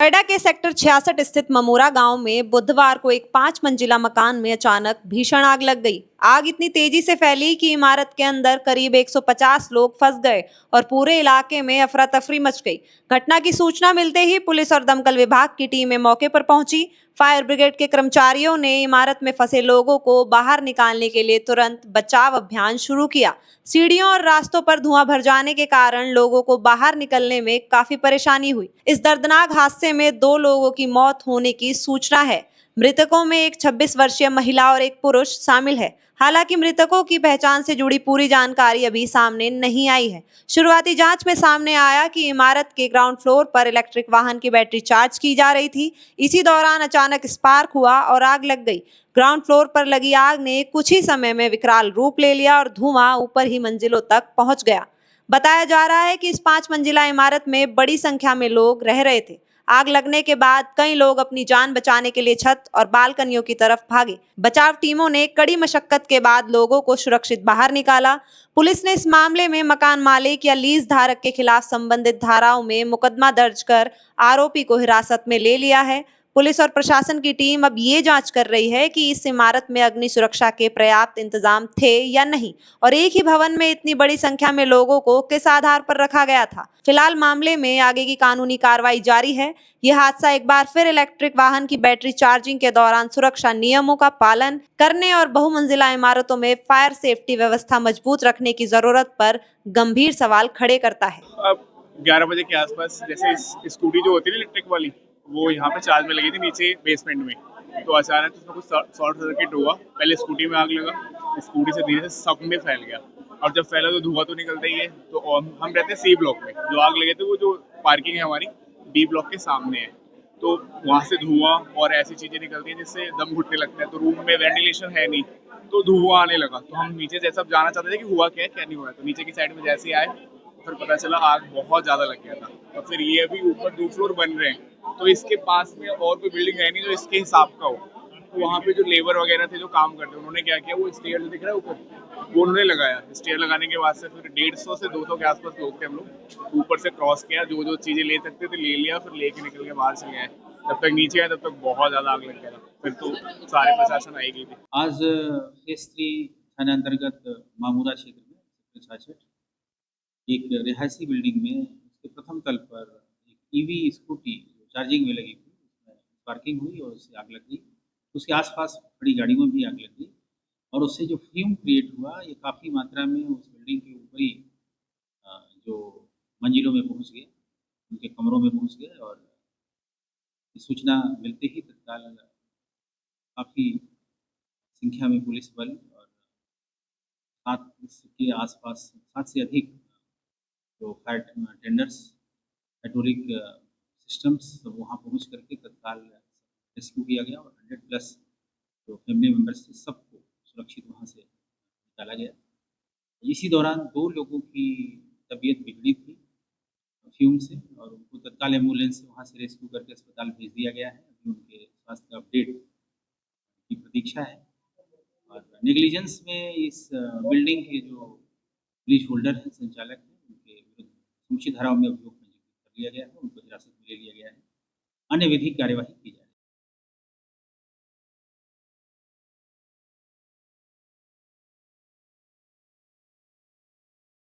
नोएडा के सेक्टर 66 स्थित ममूरा गांव में बुधवार को एक 5 मंजिला मकान में अचानक भीषण आग लग गई। आग इतनी तेजी से फैली कि इमारत के अंदर करीब 150 लोग फंस गए और पूरे इलाके में अफरा तफरी मच गई। घटना की सूचना मिलते ही पुलिस और दमकल विभाग की टीमें मौके पर पहुंची। फायर ब्रिगेड के कर्मचारियों ने इमारत में फंसे लोगों को बाहर निकालने के लिए तुरंत बचाव अभियान शुरू किया। सीढ़ियों और रास्तों पर धुआं भर जाने के कारण लोगों को बाहर निकलने में काफी परेशानी हुई। इस दर्दनाक हादसे में 2 लोगों की मौत होने की सूचना है। मृतकों में एक 26 वर्षीय महिला और एक पुरुष शामिल है। हालांकि मृतकों की पहचान से जुड़ी पूरी जानकारी अभी सामने नहीं आई है। शुरुआती जांच में सामने आया कि इमारत के ग्राउंड फ्लोर पर इलेक्ट्रिक वाहन की बैटरी चार्ज की जा रही थी। इसी दौरान अचानक स्पार्क हुआ और आग लग गई। ग्राउंड फ्लोर पर लगी आग ने कुछ ही समय में विकराल रूप ले लिया और धुआं ऊपर ही मंजिलों तक पहुंच गया। बताया जा रहा है कि इस 5 मंजिला इमारत में बड़ी संख्या में लोग रह रहे थे। आग लगने के बाद कई लोग अपनी जान बचाने के लिए छत और बालकनियों की तरफ भागे। बचाव टीमों ने कड़ी मशक्कत के बाद लोगों को सुरक्षित बाहर निकाला। पुलिस ने इस मामले में मकान मालिक या लीज धारक के खिलाफ संबंधित धाराओं में मुकदमा दर्ज कर आरोपी को हिरासत में ले लिया है। पुलिस और प्रशासन की टीम अब ये जांच कर रही है कि इस इमारत में अग्नि सुरक्षा के पर्याप्त इंतजाम थे या नहीं और एक ही भवन में इतनी बड़ी संख्या में लोगों को किस आधार पर रखा गया था। फिलहाल मामले में आगे की कानूनी कार्रवाई जारी है। यह हादसा एक बार फिर इलेक्ट्रिक वाहन की बैटरी चार्जिंग के दौरान सुरक्षा नियमों का पालन करने और बहुमंजिला इमारतों में फायर सेफ्टी व्यवस्था मजबूत रखने की जरूरत पर गंभीर सवाल खड़े करता है। अब 11 बजे के आसपास जैसे स्कूटी जो होती है ना इलेक्ट्रिक वाली, वो यहाँ पे चार्ज में लगी थी नीचे बेसमेंट में। तो अचानक उसमें कुछ शॉर्ट सर्किट हुआ। पहले स्कूटी में आग लगा, स्कूटी से धीरे से सब में फैल गया। और जब फैला तो धुआं तो निकलता ही है। तो हम रहते हैं सी ब्लॉक में, जो आग लगे थे वो जो पार्किंग है हमारी बी ब्लॉक के सामने है। तो वहाँ से धुआं और ऐसी चीजें निकलती हैं जिससे दम घुटने लगता है। तो रूम में वेंटिलेशन है नहीं, तो धुआं आने लगा। तो हम नीचे जैसा जाना चाहते थे कि हुआ क्या है क्या नहीं हुआ है। तो नीचे की साइड में जैसे ही आए फिर पता चला आग बहुत ज्यादा लग गया था। और फिर ये अभी ऊपर 2 फ्लोर बन रहे हैं, तो इसके पास में और कोई बिल्डिंग है नहीं जो इसके हिसाब का हो। तो वहाँ पे जो लेबर वगैरह थे जो काम करते, उन्होंने क्या किया, वो स्टेयर जो दिख रहा है ऊपर, वो उन्होंने लगाया। स्टेयर लगाने के बाद से फिर 150 से 200 के आसपास लोग थे हम लोग। ऊपर से क्रॉस किया, जो जो चीजें ले सकते थे ले लिया, फिर लेके निकल के बाहर चले गए। जब तक नीचे आए तब तक बहुत ज्यादा आग लग गया था। फिर तो सारे प्रशासन आई गई थी। आज फेज 3 थाना अंतर्गत मामूरा क्षेत्र में 66 एक रिहायशी बिल्डिंग में उसके प्रथम तल पर एक ईवी स्कूटी जो चार्जिंग में लगी थी, उसमें पार्किंग हुई और उससे आग लग गई। उसके आसपास खड़ी गाड़ियों में भी आग लग गई और उससे जो फ्यूम क्रिएट हुआ ये काफ़ी मात्रा में उस बिल्डिंग के ऊपरी जो मंजिलों में पहुंच गए, उनके कमरों में पहुंच गए। और सूचना मिलते ही तत्काल काफ़ी संख्या में पुलिस बल और 7 के आसपास 7 से अधिक जो फायर टेंडर्स, हाइड्रोलिक सिस्टम्स सब वहाँ पहुँच करके तत्काल रेस्क्यू किया गया और 100 प्लस जो फैमिली मेम्बर्स थे सबको सुरक्षित वहाँ से निकाला गया। इसी दौरान 2 लोगों की तबीयत बिगड़ी थी फ्यूम से और उनको तत्काल एम्बुलेंस से वहाँ से रेस्क्यू करके अस्पताल भेज दिया गया है। अभी उनके स्वास्थ्य अपडेट की प्रतीक्षा है। और नेग्लिजेंस में इस बिल्डिंग के जो लीज होल्डर हैं, संचालक हैं, उनके विरुद्ध समुचित धाराओं में अभियोग पंजीकृत कर लिया गया है, उनको हिरासत में ले लिया गया है। अन्य विधिक कार्यवाही